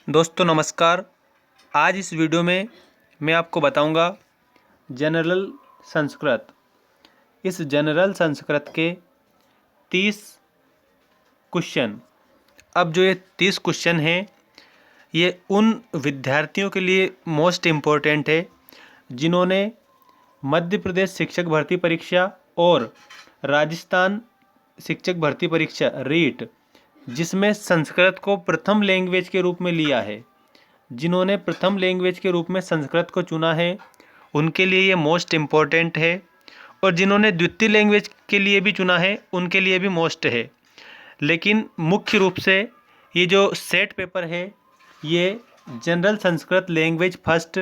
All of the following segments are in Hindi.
दोस्तों नमस्कार। आज इस वीडियो में मैं आपको बताऊंगा जनरल संस्कृत। इस जनरल संस्कृत के 30 क्वेश्चन। अब जो ये 30 क्वेश्चन हैं ये उन विद्यार्थियों के लिए मोस्ट इम्पोर्टेंट है जिन्होंने मध्य प्रदेश शिक्षक भर्ती परीक्षा और राजस्थान शिक्षक भर्ती परीक्षा रीट जिसमें संस्कृत को प्रथम लैंग्वेज के रूप में लिया है, जिन्होंने प्रथम लैंग्वेज के रूप में संस्कृत को चुना है उनके लिए ये मोस्ट इम्पॉर्टेंट है, और जिन्होंने द्वितीय लैंग्वेज के लिए भी चुना है उनके लिए भी मोस्ट है। लेकिन मुख्य रूप से ये जो सेट पेपर है ये जनरल संस्कृत लैंग्वेज फर्स्ट,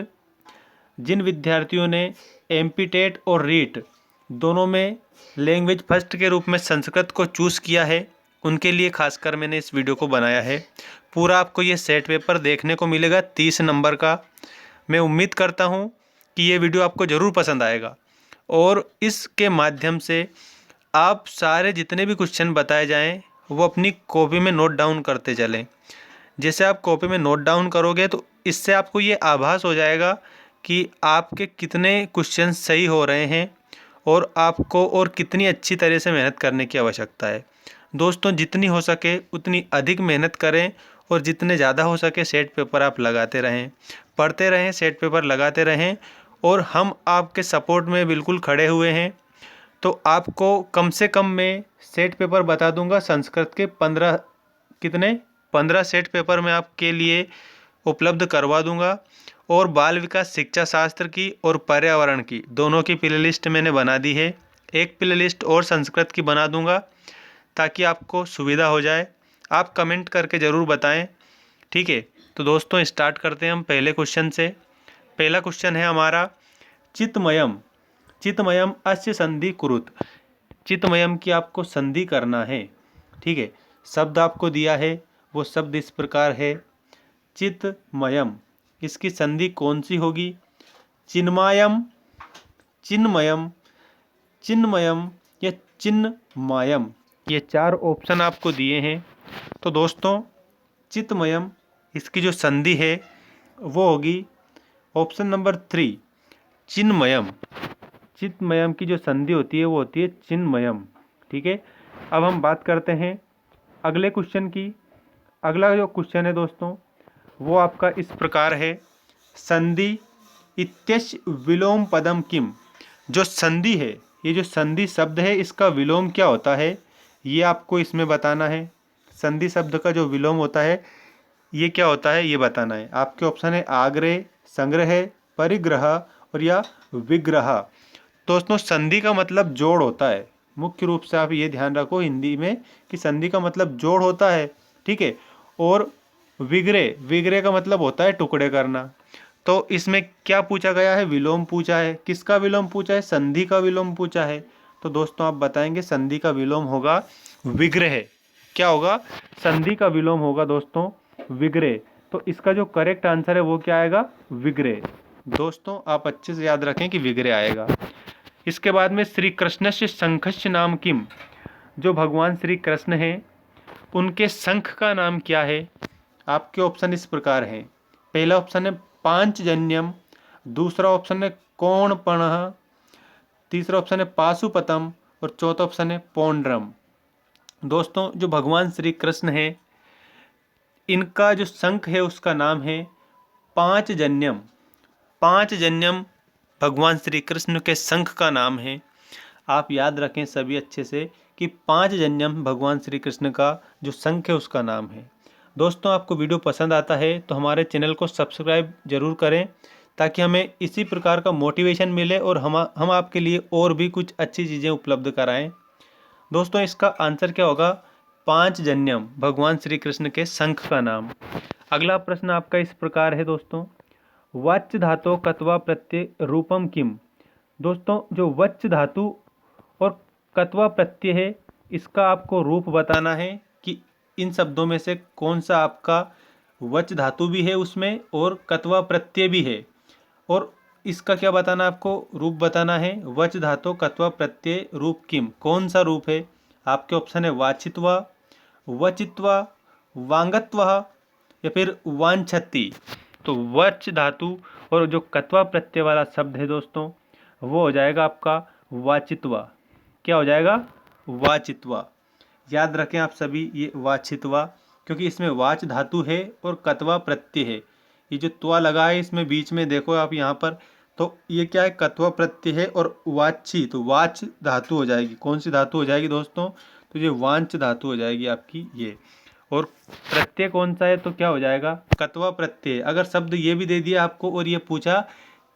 जिन विद्यार्थियों ने एमपी टेट और रीट दोनों में लैंग्वेज फर्स्ट के रूप में संस्कृत को चूज़ किया है उनके लिए खासकर मैंने इस वीडियो को बनाया है। पूरा आपको ये सेट पेपर देखने को मिलेगा 30 नंबर का। मैं उम्मीद करता हूँ कि ये वीडियो आपको ज़रूर पसंद आएगा और इसके माध्यम से आप सारे जितने भी क्वेश्चन बताए जाएं वो अपनी कॉपी में नोट डाउन करते चलें। जैसे आप कॉपी में नोट डाउन करोगे तो इससे आपको ये आभास हो जाएगा कि आपके कितने क्वेश्चन सही हो रहे हैं और आपको और कितनी अच्छी तरह से मेहनत करने की आवश्यकता है। दोस्तों जितनी हो सके उतनी अधिक मेहनत करें और जितने ज़्यादा हो सके सेट पेपर आप लगाते रहें, पढ़ते रहें, सेट पेपर लगाते रहें और हम आपके सपोर्ट में बिल्कुल खड़े हुए हैं। तो आपको कम से कम मैं सेट पेपर बता दूंगा संस्कृत के 15 सेट पेपर मैं आपके लिए उपलब्ध करवा दूंगा, और बाल विकास शिक्षा शास्त्र की और पर्यावरण की दोनों की प्लेलिस्ट मैंने बना दी है। एक प्लेलिस्ट और संस्कृत की बना दूंगा ताकि आपको सुविधा हो जाए। आप कमेंट करके ज़रूर बताएं, ठीक है। तो दोस्तों स्टार्ट करते हैं हम पहले क्वेश्चन से। पहला क्वेश्चन है हमारा चित्तमयम। चित्तमयम अस्य संधि कुरुत। चित्तमयम की आपको संधि करना है, ठीक है। शब्द आपको दिया है, वो शब्द इस प्रकार है चित्तमयम। इसकी संधि कौन सी होगी? चिन्मयम, चिन्मयम, चिन्मयम या चिन्मयम। ये 4 ऑप्शन आपको दिए हैं। तो दोस्तों चित्तमयम इसकी जो संधि है वो होगी ऑप्शन नंबर 3 चिन्मयम। चित्तमयम की जो संधि होती है वो होती है चिन्मयम, ठीक है। अब हम बात करते हैं अगले क्वेश्चन की। अगला जो क्वेश्चन है दोस्तों वो आपका इस प्रकार है संधि इत्यस्य विलोम पदम किम। जो संधि है, ये जो संधि शब्द है इसका विलोम क्या होता है ये आपको इसमें बताना है। संधि शब्द का जो विलोम होता है ये क्या होता है ये बताना है। आपके ऑप्शन है आग्रह, संग्रह, परिग्रह और या विग्रह। दोस्तों संधि का मतलब जोड़ होता है। मुख्य रूप से आप ये ध्यान रखो हिंदी में कि संधि का मतलब जोड़ होता है, ठीक है। और विग्रह, विग्रह का मतलब होता है टुकड़े करना। तो इसमें क्या पूछा गया है? विलोम पूछा है। किसका विलोम पूछा है? संधि का विलोम पूछा है। तो दोस्तों आप बताएंगे संधि का विलोम होगा विग्रह। क्या होगा? संधि का विलोम होगा दोस्तों विग्रह। तो इसका जो करेक्ट आंसर है वो क्या आएगा? विग्रह। दोस्तों आप अच्छे से याद रखें कि विग्रह आएगा। इसके बाद में श्री कृष्णस्य शंखस्य नाम किम। जो भगवान श्री कृष्ण हैं उनके शंख का नाम क्या है? आपके ऑप्शन इस प्रकार हैं। पहला ऑप्शन है पांचजन्यम, दूसरा ऑप्शन है कोणपणः, तीसरा ऑप्शन है पाशुपतम और चौथा ऑप्शन है पौंड्रम। दोस्तों जो भगवान श्री कृष्ण है इनका जो शंख है उसका नाम है पांचजन्यम। पांचजन्यम भगवान श्री कृष्ण के शंख का नाम है। आप याद रखें सभी अच्छे से कि पांचजन्यम भगवान श्री कृष्ण का जो शंख है उसका नाम है। दोस्तों आपको वीडियो पसंद आता है तो हमारे चैनल को सब्सक्राइब जरूर करें ताकि हमें इसी प्रकार का मोटिवेशन मिले और हम आपके लिए और भी कुछ अच्छी चीज़ें उपलब्ध कराएं। दोस्तों इसका आंसर क्या होगा? पांचजन्यम भगवान श्री कृष्ण के शंख का नाम। अगला प्रश्न आपका इस प्रकार है दोस्तों वच्च धातु कत्वा प्रत्यय रूपम किम। दोस्तों जो वच्च धातु और कत्वा प्रत्यय है इसका आपको रूप बताना है कि इन शब्दों में से कौन सा आपका वच धातु भी है उसमें और कत्वा प्रत्यय भी है, और इसका क्या बताना आपको? रूप बताना है। वच धातु कत्वा प्रत्यय रूप किम, कौन सा रूप है? आपके ऑप्शन है वाचित्वा, वचित्वा, वांगत्वा, या फिर वांछति। तो वच धातु और जो कत्वा प्रत्यय वाला शब्द है दोस्तों वो हो जाएगा आपका वाचित्वा। क्या हो जाएगा? वाचित्वा। याद रखें आप सभी ये वाचित्वा, क्योंकि इसमें वाच धातु है और कत्वा प्रत्यय है। ये जो त्वा लगा है इसमें बीच में देखो आप यहाँ पर, तो ये क्या है? कत्वा प्रत्यय है और वाची, तो वाच धातु हो जाएगी। कौन सी धातु हो जाएगी दोस्तों? तो ये वांच धातु हो जाएगी आपकी ये। और प्रत्यय कौन सा है? तो क्या हो जाएगा? कत्वा प्रत्यय। अगर शब्द ये भी दे दिया आपको और ये पूछा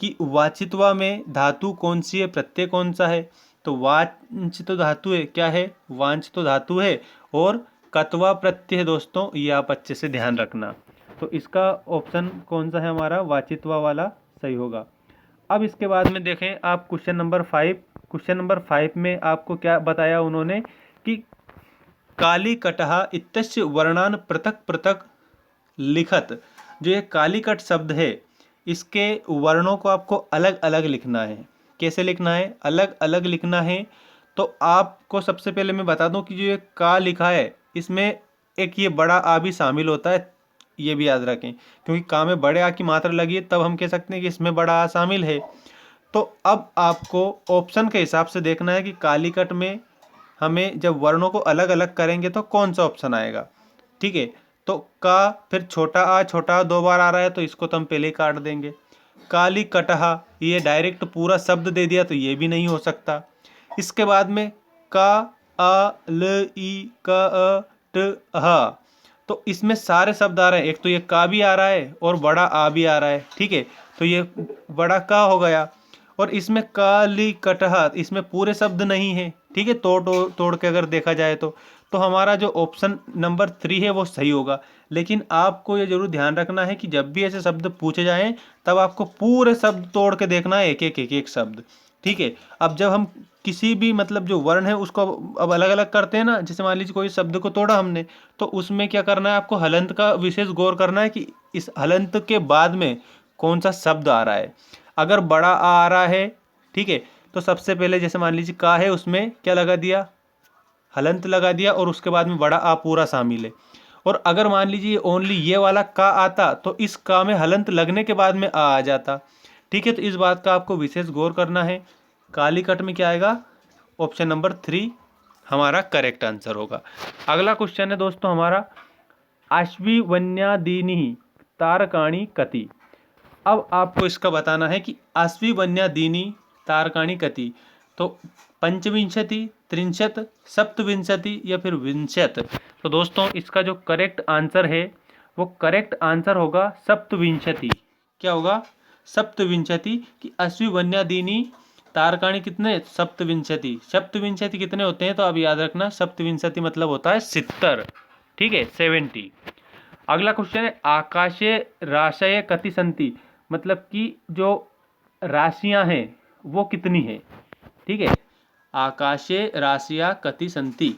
कि वाचित्वा में धातु कौन सी है, प्रत्यय कौन सा है, तो वांच तो धातु है, क्या है? वांच तो धातु है और कत्वा प्रत्यय है दोस्तों, ये आप अच्छे से ध्यान रखना। तो इसका ऑप्शन कौन सा है हमारा? वाचित्वा वाला सही होगा। अब इसके बाद में देखें आप क्वेश्चन नंबर 5। क्वेश्चन नंबर 5 में आपको क्या बताया उन्होंने कि कालीकटः इत्यस्य वर्णान पृथक पृथक लिखत। जो ये कालीकट शब्द है इसके वर्णों को आपको अलग अलग लिखना है। कैसे लिखना है? अलग अलग लिखना है। तो आपको सबसे पहले मैं बता दूं कि जो ये का लिखा है इसमें एक ये बड़ा आ भी शामिल होता है, ये भी याद रखें, क्योंकि का में बड़े आ की मात्रा लगी है तब हम कह सकते हैं कि इसमें बड़ा आ शामिल है। तो अब आपको ऑप्शन के हिसाब से देखना है कि कालीकट में हमें जब वर्णों को अलग अलग करेंगे तो कौन सा ऑप्शन आएगा। ठीक है, तो का फिर छोटा आ दो बार आ रहा है तो इसको तो हम पहले ही काट देंगे। काली कटहा, ये डायरेक्ट पूरा शब्द दे दिया तो ये भी नहीं हो सकता। इसके बाद में का आ ल ई क अ ट हा, तो इसमें सारे शब्द आ रहे हैं। एक तो ये का भी आ रहा है और बड़ा आ भी आ रहा है। ठीक है, तो ये बड़ा का हो गया। और इसमें काली कटहा, इसमें पूरे शब्द नहीं है। ठीक है, तोड़ के अगर देखा जाए तो हमारा जो ऑप्शन नंबर 3 है वो सही होगा। लेकिन आपको ये जरूर ध्यान रखना है कि जब भी ऐसे शब्द पूछे जाएं तब आपको पूरे शब्द तोड़ के देखना है, एक एक शब्द। ठीक है, अब जब हम किसी भी मतलब जो वर्ण है उसको अब अलग अलग करते हैं ना, जैसे मान लीजिए कोई शब्द को तोड़ा हमने, तो उसमें क्या करना है? आपको हलंत का विशेष गौर करना है कि इस हलंत के बाद में कौन सा शब्द आ रहा है। अगर बड़ा आ रहा है, ठीक है, तो सबसे पहले जैसे मान लीजिए का है उसमें क्या लगा दिया? हलंत लगा दिया और उसके बाद में बड़ा आ पूरा शामिल है। और अगर मान लीजिए ओनली ये वाला का आता तो इस का में हलंत लगने के बाद में आ जाता। ठीक है, तो इस बात का आपको विशेष गौर करना है। कालीकट में क्या आएगा? ऑप्शन नंबर 3 हमारा करेक्ट आंसर होगा। अगला क्वेश्चन है दोस्तों हमारा, आश्वी वन्यादीनि तारकाणी कति। अब आपको इसका बताना है कि आश्वी वन्यादीनि तारकाणी कति, तो पंचविंशति, त्रिंशत, सप्तविंशति या फिर विंशत। तो दोस्तों इसका जो करेक्ट आंसर है वो करेक्ट आंसर होगा सप्तविंशति। क्या होगा? सप्तविंशति। कि अश्वी वन्यादीनि तारकाणी कितने? सप्तविंशति। सप्तविंशति कितने होते हैं? तो अब याद रखना सप्तविंशति मतलब होता है 70। ठीक है, 70। अगला क्वेश्चन है, आकाशे राशय कति संति, मतलब कि जो राशियां हैं वो कितनी है। ठीक है, आकाशे राशियां कति संति,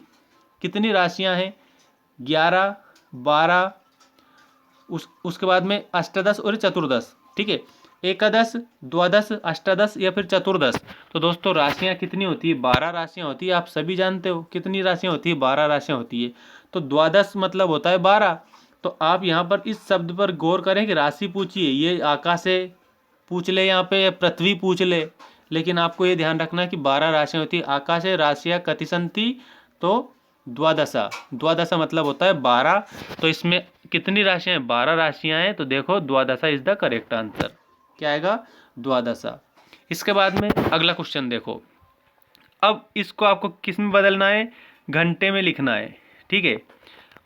कितनी राशियां हैं? 11, 12, उसके बाद में अष्टादश और चतुर्दश। ठीक है, एकादश, द्वादश, अष्टादश या फिर चतुर्दश। तो दोस्तों राशियां कितनी होती है? 12 राशियां होती है। आप सभी जानते हो कितनी राशियां होती है? 12 राशियां होती है। तो द्वादश मतलब होता है 12। तो आप यहाँ पर इस शब्द पर गौर करें कि राशि पूछिए, ये आकाश से पूछ ले, यहाँ पे पृथ्वी पूछ ले, लेकिन आपको ये ध्यान रखना है कि 12 राशियां होती है। आकाश है राशियां कति संति, तो द्वादशा। द्वादशा मतलब होता है 12। तो इसमें कितनी राशियां हैं? 12 राशियां हैं। तो देखो द्वादशा इज द करेक्ट आंसर। क्या आएगा? द्वादशा। इसके बाद में अगला क्वेश्चन देखो। अब इसको आपको किस में बदलना है? घंटे में लिखना है। ठीक है,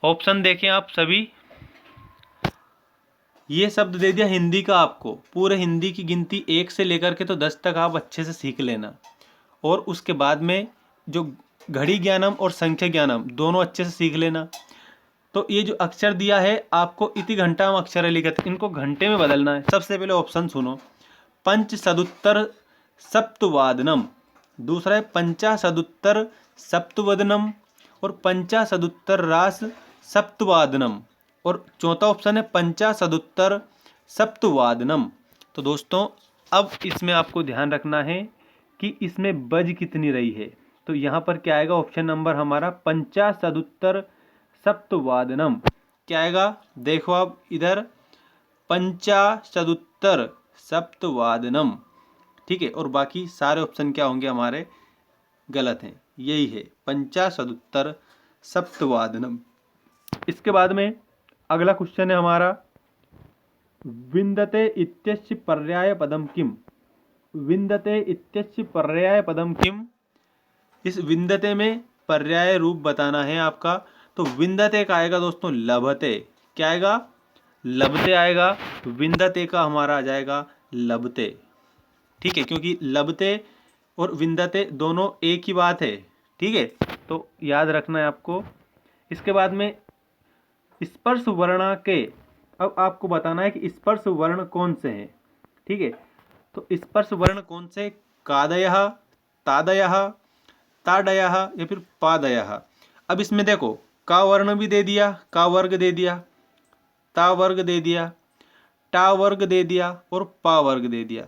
ऑप्शन देखें आप सभी। ये शब्द दे दिया हिंदी का आपको, पूरे हिंदी की गिनती 1 से लेकर के तो 10 तक आप अच्छे से सीख लेना। और उसके बाद में जो घड़ी ज्ञानम और संख्या ज्ञानम दोनों अच्छे से सीख लेना। तो ये जो अक्षर दिया है आपको, इति घंटाम अक्षर लिखित, इनको घंटे में बदलना है। सबसे पहले ऑप्शन सुनो, पंचसदुत्तर सप्तवादनम, दूसरा है पंचाशदुत्तर सप्तवदनम और पंचाशदुत्तर रास सप्तवादनम, और चौथा ऑप्शन है पंचाशदुत्तर सप्तवादनम। तो दोस्तों अब इसमें आपको ध्यान रखना है कि इसमें बज कितनी रही है। तो यहाँ पर क्या आएगा? ऑप्शन नंबर हमारा पंचाशदुत्तर सप्तवादनम। क्या आएगा, देखो आप इधर, पंचाशदुत्तर सप्तवादनम। ठीक है, और बाकी सारे ऑप्शन क्या होंगे हमारे, गलत हैं। यही है पंचाशदुत्तर सप्तवादनम। इसके बाद में अगला क्वेश्चन है हमारा, विन्दते इत्यस्य पर्याय पदम किम। विन्दते इत्यस्य पर्याय पदम किम। इस विन्दते में पर्याय रूप बताना है आपका। तो विन्दते का आएगा दोस्तों लभते। क्या आएगा, लभते आएगा। विन्दते का हमारा आ जाएगा लभते। ठीक है, क्योंकि लभते और विन्दते दोनों एक ही बात है। ठीक है, तो याद रखना है आपको। इसके बाद में स्पर्श वर्ण के, अब आपको बताना है कि स्पर्श वर्ण कौन से हैं। ठीक है, तो स्पर्श वर्ण कौन से, कादयः, तादयः, ताडयः या फिर पादयः। अब इसमें देखो, का वर्ण भी दे दिया, का वर्ग दे दिया, ता वर्ग दे दिया, टा वर्ग दे दिया और पा वर्ग दे दिया।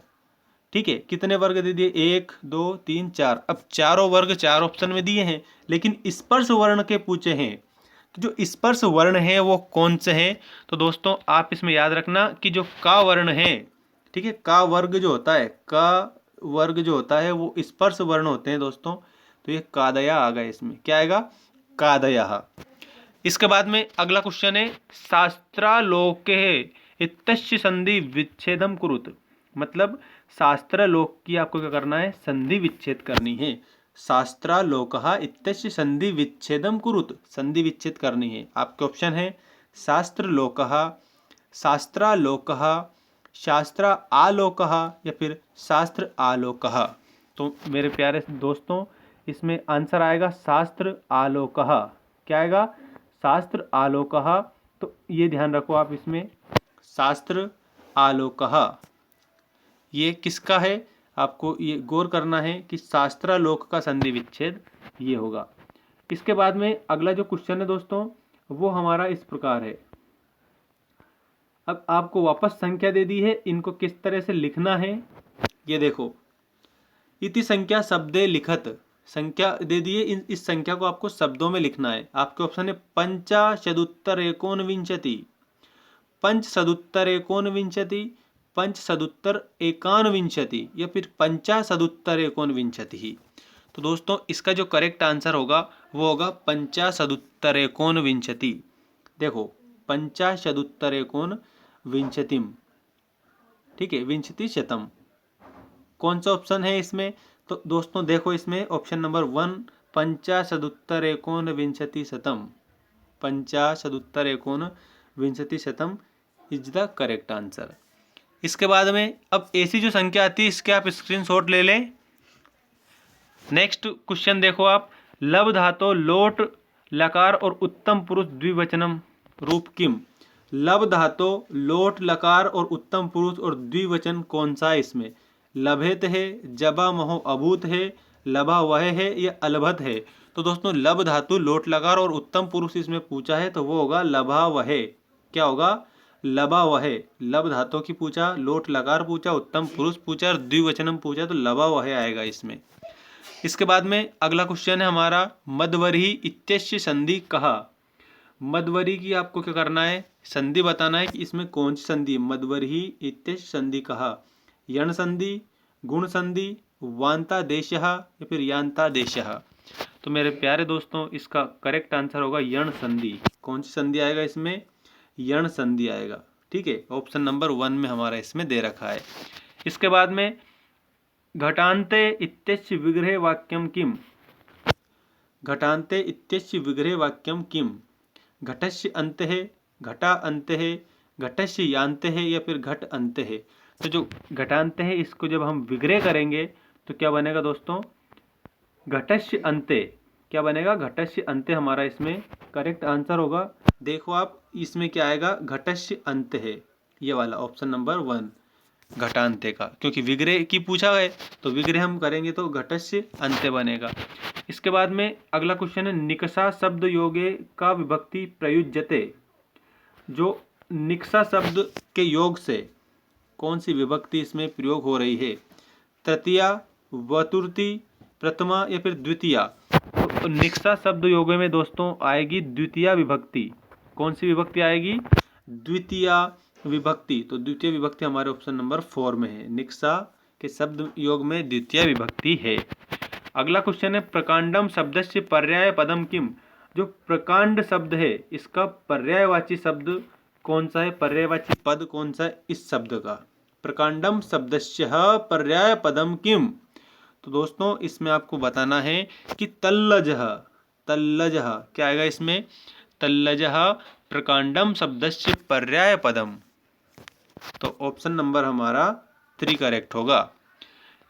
ठीक है, कितने वर्ग दे दिए, 1 2 3 4। अब चारों वर्ग चार ऑप्शन में दिए हैं, लेकिन स्पर्श वर्ण के पूछे हैं। जो स्पर्श वर्ण है वो कौन से हैं। तो दोस्तों आप इसमें याद रखना कि जो का वर्ण है, ठीक है, का वर्ग जो होता है, का वर्ग जो होता है वो स्पर्श वर्ण होते हैं दोस्तों। तो ये कादया आ गया, इसमें क्या आएगा, कादयः। इसके बाद में अगला क्वेश्चन है, शास्त्रालोके इत्यस्य संधि विच्छेदम कुरुत। मतलब शास्त्रालोक की आपको क्या करना है, संधि विच्छेद करनी है। शास्त्रालोकः इत्यस्य संधि विच्छेदम कुरुत, संधि विच्छेद करनी है। आपके ऑप्शन है शास्त्रलोकः, शास्त्रालोकः, शास्त्र आलोकः या फिर शास्त्र आलोकः। तो मेरे प्यारे दोस्तों इसमें आंसर आएगा शास्त्र आलोकः। क्या आएगा, शास्त्र आलोकः। तो ये ध्यान रखो आप इसमें, शास्त्र आलोकः ये किसका है, आपको ये गौर करना है कि शास्त्रालोक का संधि विच्छेद ये होगा। इसके बाद में अगला जो क्वेश्चन है दोस्तों वो हमारा इस प्रकार है। अब आपको वापस संख्या दे दी है, इनको किस तरह से लिखना है ये देखो। इति संख्या शब्दे लिखत, संख्या दे दिए, इस संख्या को आपको शब्दों में लिखना है। आपके ऑप्शन है पंचाशदुत्तर एकोनविंशति, पंचशदुत्तर एकोनविंशति, पंचशदुत्तर एकानविंशति या फिर पंचाशदुत्तर एकोनविंशति। तो दोस्तों इसका जो करेक्ट आंसर होगा वो होगा पंचाशदुत्तर एकोनविंशति। देखो पंचाशदुत्तर एकोनविंशतिम। ठीक है, विंशति शतम कौन सा ऑप्शन है इसमें। तो दोस्तों देखो इसमें ऑप्शन नंबर 1 पंचाशदुत्तर एकोनविंशति शतम, पंचाशदुत्तर एकोनविंशति शतम इज द करेक्ट आंसर। इसके बाद में अब ऐसी जो संख्या आती है इसके आप स्क्रीनशॉट ले लें। नेक्स्ट क्वेश्चन देखो आप, लब धातो लोट लकार और उत्तम पुरुष द्विवचनम रूप किम। लब धातो लोट लकार और उत्तम पुरुष और द्विवचन कौन सा है इसमें, लभेत है, जबा महो अभूत है, लभा वह है या अलभत है। तो दोस्तों लब धातु लोट लकार और उत्तम पुरुष इसमें पूछा है तो वो होगा लभा वह। क्या होगा, लबा वह। लब धातु की पूछा, लोट लकार पूछा, उत्तम पुरुष पूछा और द्विवचनम पूछा, तो लबा वह आएगा इसमें। इसके बाद में अगला क्वेश्चन है हमारा, मध्वरी इत्यस्य संधि कहा। मध्वरी की आपको क्या करना है, संधि बताना है कि इसमें कौन सी संधि। मध्वरी इत्यस्य संधि कहा, यण संधि, गुण संधि, वांतादेशः या फिर यांतादेशः। तो मेरे प्यारे दोस्तों इसका करेक्ट आंसर होगा यण संधि। कौन सी संधि आएगा इसमें, यण संधि आएगा। ठीक है, ऑप्शन नंबर 1 में हमारा इसमें दे रखा है। इसके बाद में घटान्ते इत्यस्य विग्रह वाक्यम किम। घटान्ते इत्यस्य विग्रह वाक्यम किम। घटस्य अंत है, घटा अंत है, घटस्य यान्त है या फिर घट अंत है। तो जो घटान्त है इसको जब हम विग्रह करेंगे तो क्या बनेगा दोस्तों, घटस्य अंते। क्या बनेगा, घटस्य अंते हमारा इसमें करेक्ट आंसर होगा। देखो आप इसमें क्या आएगा, घटस्य अंत है, ये वाला ऑप्शन नंबर 1 घटान्ते का, क्योंकि विग्रह की पूछा है तो विग्रह हम करेंगे तो घटस्य अंत्य बनेगा। इसके बाद में अगला क्वेश्चन है, निकषा शब्द योगे का विभक्ति प्रयुज्यते। जो निकषा शब्द के योग से कौन सी विभक्ति इसमें प्रयोग हो रही है, तृतीया, वतुर्ती, प्रथमा या फिर द्वितीया। तो निकषा शब्द योग में दोस्तों आएगी द्वितीया विभक्ति। कौन सी विभक्ति आएगी? द्वितीय विभक्ति। तो द्वितीय विभक्ति हमारे ऑप्शन नंबर 4 में है। निक्सा के शब्द योग में द्वितीय विभक्ति है। अगला क्वेश्चन है प्रकांडम शब्दस्य पर्याय पदम किम? जो प्रकांड शब्द है इसका पर्यायवाची शब्द कौन सा है? पर्यायवाची पद कौन सा है इस शब्द का? प्रकांडम शब्दस्य पर्याय पदम किम? तो दोस्तों इसमें आपको बताना है कि तल्लजः। तल्लजः क्या आएगा इसमें? तल्लजः प्रकांडम शब्दस्य पर्याय पदम। तो ऑप्शन नंबर हमारा 3 करेक्ट होगा।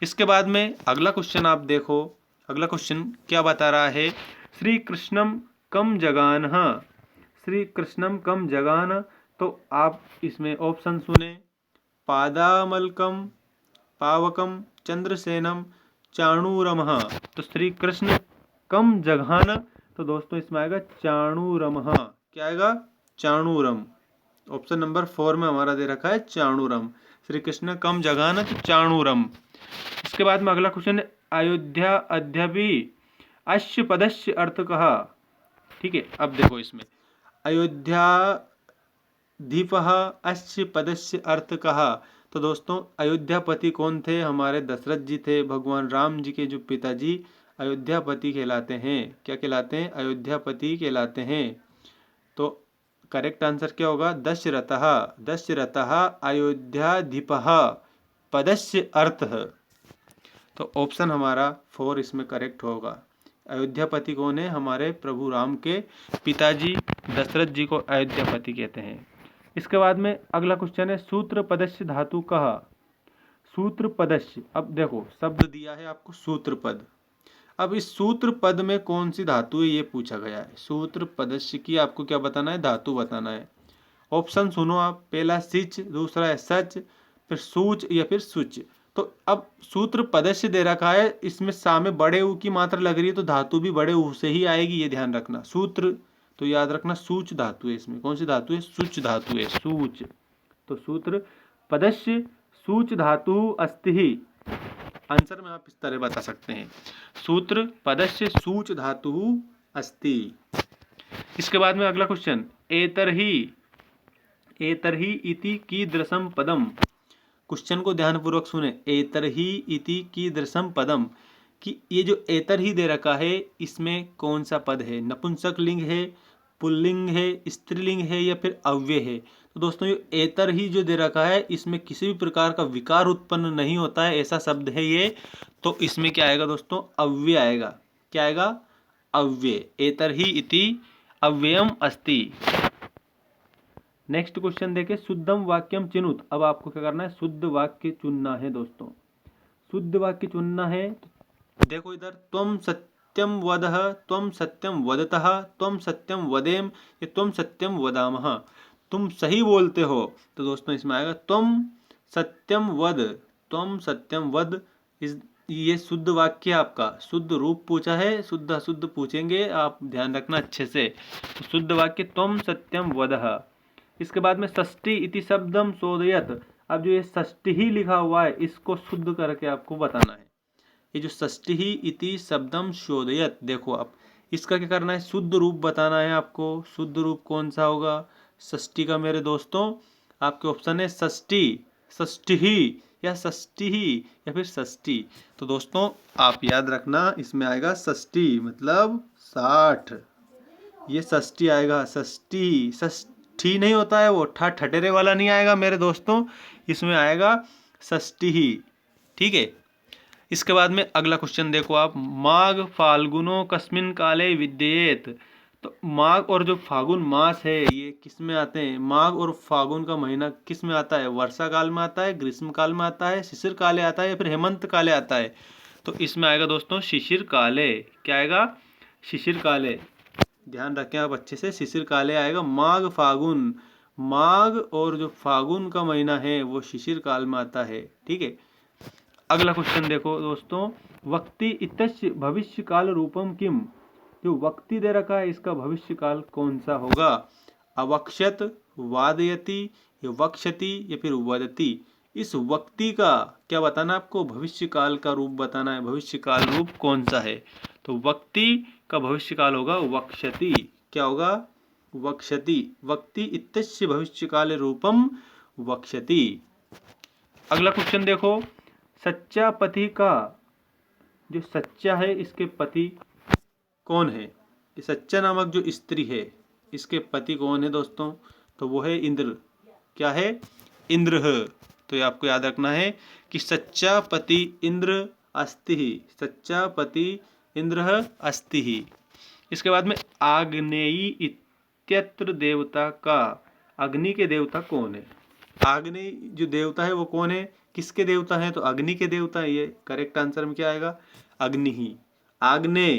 इसके बाद में अगला क्वेश्चन आप देखो। अगला क्वेश्चन क्या बता रहा है? श्री कृष्णम कम जगानः। श्री कृष्णम कम जगान। तो आप इसमें ऑप्शन सुने। पादामलकम, पावकम, चंद्रसेनम, चाणूरमः। तो श्री कृष्ण कम जगान। तो दोस्तों इसमें आएगा चाणूरमः। क्या आएगा? चाणूरम। ऑप्शन नंबर 4 में हमारा दे रखा है चाणूरम। श्री कृष्ण कम जगान तो चाणूरम। इसके बाद में अगला क्वेश्चन है अयोध्या अध्यपि अश्य पदस्य अर्थ कहा? ठीक है, अब देखो इसमें अयोध्या दीपः अश्य पदस्य अर्थ कहा। तो दोस्तों अयोध्यापति कौन थे? हमारे दशरथ जी थे। भगवान राम जी के जो पिताजी अयोध्यापति कहलाते हैं। क्या कहलाते हैं? अयोध्यापति कहलाते हैं। तो करेक्ट आंसर क्या होगा? दशरथः। दशरथः अयोध्याधिपः पदस्य अर्थः। तो ऑप्शन हमारा 4 इसमें करेक्ट होगा। अयोध्यापति कौन है? हमारे प्रभु राम के पिताजी दशरथ जी को अयोध्यापति कहते हैं। इसके बाद में अगला क्वेश्चन है सूत्र पदस्य धातु कहा? सूत्र पदस्य। अब देखो शब्द दिया है आपको सूत्र पद। अब इस सूत्र पद में कौन सी धातु है ये पूछा गया है। सूत्र पदस्य की आपको क्या बताना है? धातु बताना है। ऑप्शन सुनो आप। पहला सिच, दूसरा है सच, फिर सूच या फिर सुच। तो अब सूत्र पदस्य दे रखा है, इसमें सामने बड़े ऊ की मात्रा लग रही है तो धातु भी बड़े ऊ से ही आएगी, ये ध्यान रखना। सूत्र तो याद रखना सूच धातु है इसमें। कौन सी धातु है? सूच धातु है। सूच। तो सूत्र पदस्य सूच धातु अस्ति। आंसर में आप इस तरह बता सकते हैं सूत्र पदस्य सूच धातु अस्ति। इसके बाद में अगला क्वेश्चन एतरहि एतरहि इति कीदृशम पदम। क्वेश्चन को ध्यानपूर्वक सुने। एतरहि इति कीदृशम पदम कि ये जो एतरहि दे रखा है इसमें कौन सा पद है? नपुंसक लिंग है, पुल्लिंग है, स्त्रीलिंग है या फिर अव्यय है? तो दोस्तों ये एतरहि जो दे रखा है इसमें किसी भी प्रकार का विकार उत्पन्न नहीं होता है, ऐसा शब्द है ये। तो इसमें क्या आएगा दोस्तों? अव्यय आएगा। क्या आएगा? अव्यय। एतरहि इति अव्ययम अस्ति। नेक्स्ट क्वेश्चन देखें शुद्धम वाक्यम चिनुत। अब आपको क्या करना है? शुद्ध वाक्य चुनना है दोस्तों। शुद्ध वाक्य चुनना है। देखो इधर त्वम सत्यम वदः, त्वम सत्यम वदतः, त्वम सत्यम वदेम या त्वम सत्यम वदामः। तुम सही बोलते हो। तो दोस्तों इसमें आएगा त्वम सत्यम वद। त्वम सत्यम वद। ये शुद्ध वाक्य आपका। शुद्ध रूप पूछा है, शुद्ध अशुद्ध पूछेंगे, आप ध्यान रखना अच्छे से। तो शुद्ध वाक्य त्वम सत्यम वदः। इसके बाद में षष्ठी इति शब्दम शोधयत। अब जो ये षष्ठी ही लिखा हुआ है इसको शुद्ध करके आपको बताना है। ये जो षष्ठी इति शब्दम शोधयत, देखो आप इसका क्या करना है? शुद्ध रूप बताना है आपको। शुद्ध रूप कौन सा होगा षष्ठी का मेरे दोस्तों? आपके ऑप्शन है षष्ठी, षष्ठी या षष्ठी या फिर षष्ठी। तो दोस्तों आप याद रखना इसमें आएगा षष्ठी मतलब 60। ये षष्ठी आएगा। षष्ठी षष्ठी नहीं होता है वो, ठटेरे वाला नहीं आएगा मेरे दोस्तों, इसमें आएगा षष्ठी ही। ठीक है। इसके बाद में अगला क्वेश्चन देखो आप। माघ फाल्गुनो कस्मिन काले विद्येत। तो माघ और जो फागुन मास है ये किस में आते हैं? माघ और फागुन का महीना किस में आता है? वर्षा काल में आता है, ग्रीष्म काल में आता है, शिशिर काले आता है या फिर हेमंत काले आता है? तो इसमें आएगा दोस्तों शिशिर काले। क्या आएगा? शिशिर काले। ध्यान रखें आप अच्छे से, शिशिर काले आएगा। माघ फागुन, माघ और जो फागुन का महीना है वो शिशिर काल में आता है। ठीक है। अगला क्वेश्चन देखो दोस्तों। वक्ति इतस्य भविष्य काल रूपम किम। जो वक्ति दे रखा है इसका भविष्य काल कौन सा होगा? अवक्षत, वादयति या वक्षति या फिर वदति। इस वक्ति का क्या बताना आपको? भविष्य काल का रूप बताना है। भविष्य काल रूप कौन सा है? तो वक्ति का भविष्य काल होगा वक्षति। क्या होगा? वक्ष्यति, वक्ति इत्यस्य भविष्यकाले रूपम वक्ष्यति। अगला क्वेश्चन देखो, सच्चा पति का, जो सच्चा है इसके पति कौन है? ये सच्चा नामक जो स्त्री है इसके पति कौन है दोस्तों? तो वो है इंद्र। क्या है? इंद्र है। तो ये आपको याद रखना है कि सच्चा पति इंद्र अस्ति ही, सच्चा पति इंद्र अस्ति ही। इसके बाद में आग्नेयी इत्यत्र देवता का, अग्नि के देवता कौन है? आग्नेय जो देवता है वो कौन है? किसके देवता है? तो अग्नि के देवता है। ये करेक्ट आंसर में क्या आएगा? अग्नि ही। आग्नेय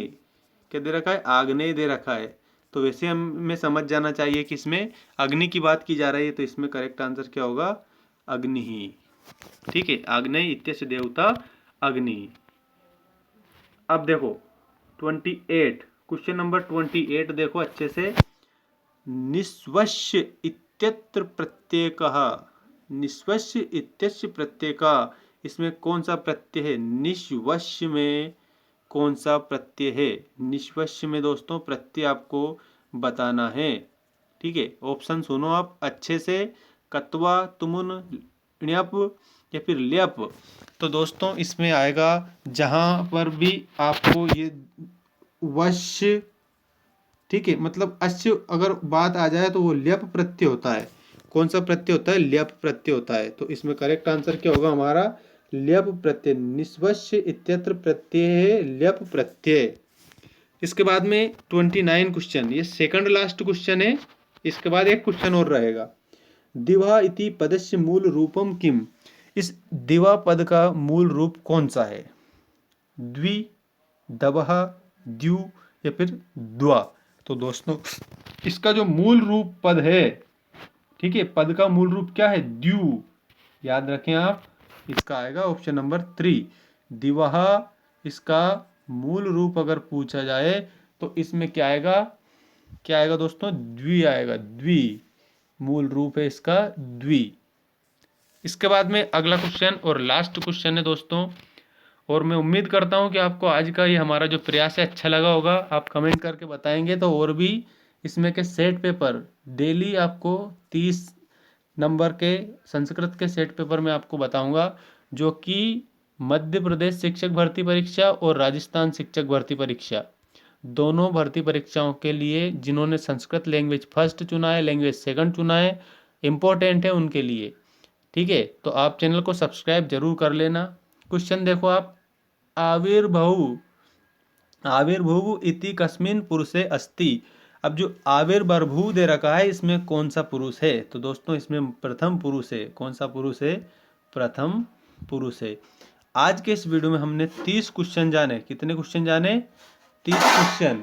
क्या दे रखा है? आग्नेय दे रखा है। तो वैसे हमें समझ जाना चाहिए कि इसमें अग्नि की बात की जा रही है, तो इसमें करेक्ट आंसर क्या होगा? अग्नि ही। ठीक है, आग्नेय इत्यस्य देवता अग्नि। अब देखो 28, क्वेश्चन नंबर 28 देखो अच्छे से। निस्वश्य इत्यत्र प्रत्येकः, निस्वश्य इत्यस्य प्रत्येकः, इसमें कौन सा प्रत्यय है? निस्वश्य में कौन सा प्रत्यय है? निस्वश्य में दोस्तों प्रत्यय आपको बताना है। ठीक है, ऑप्शन सुनो आप अच्छे से, कत्वा, तुमुन, ण्यप या फिर ल्यप। तो दोस्तों इसमें आएगा, जहां पर भी आपको ये वश्य, ठीक है, मतलब अश्य अगर बात आ जाए तो वो ल्यप प्रत्यय होता है। कौन सा प्रत्यय होता है? ल्यप प्रत्यय होता है। तो इसमें करेक्ट आंसर क्या होगा हमारा? ल्यप प्रत्यय। निस्वश्य इत्यत्र प्रत्यय है ल्यप प्रत्यय। इसके बाद में 29 क्वेश्चन, ये सेकंड लास्ट क्वेश्चन है। इसके बाद एक क्वेश्चन और रहेगा। दिवा इति पदस्य मूल रूपम किम, इस दिवा पद का मूल रूप कौन सा है? द्वि, दवः, द्यु या फिर द्वा। तो दोस्तों इसका जो मूल रूप पद है, ठीक है, पद का मूल रूप क्या है? द्यु। याद रखें आप, इसका आएगा ऑप्शन नंबर 3 दिवह। इसका मूल रूप अगर पूछा जाए तो इसमें क्या आएगा? क्या आएगा दोस्तों? द्वि आएगा, द्वि। मूल रूप है इसका द्वि। इसके बाद में अगला क्वेश्चन और लास्ट क्वेश्चन है दोस्तों, और मैं उम्मीद करता हूं कि आपको आज का ये हमारा जो प्रयास है अच्छा लगा होगा। आप कमेंट करके बताएंगे तो और भी इसमें के सेट पेपर डेली आपको 30 नंबर के संस्कृत के सेट पेपर में आपको बताऊंगा, जो कि मध्य प्रदेश शिक्षक भर्ती परीक्षा और राजस्थान शिक्षक भर्ती परीक्षा, दोनों भर्ती परीक्षाओं के लिए जिन्होंने संस्कृत लैंग्वेज फर्स्ट चुना है, लैंग्वेज सेकंड चुना है, इम्पोर्टेंट है उनके लिए। ठीक है, तो आप चैनल को सब्सक्राइब जरूर कर लेना। क्वेश्चन देखो आप, आविर्भव, आविर्भुव इति कस्मिन् पुरुषे अस्ति। अब जो आविर्भू दे रखा है इसमें कौन सा पुरुष है? तो दोस्तों इसमें प्रथम पुरुष है। कौन सा पुरुष है? प्रथम पुरुष है। आज के इस वीडियो में हमने 30 क्वेश्चन जाने। कितने क्वेश्चन जाने? 30 क्वेश्चन।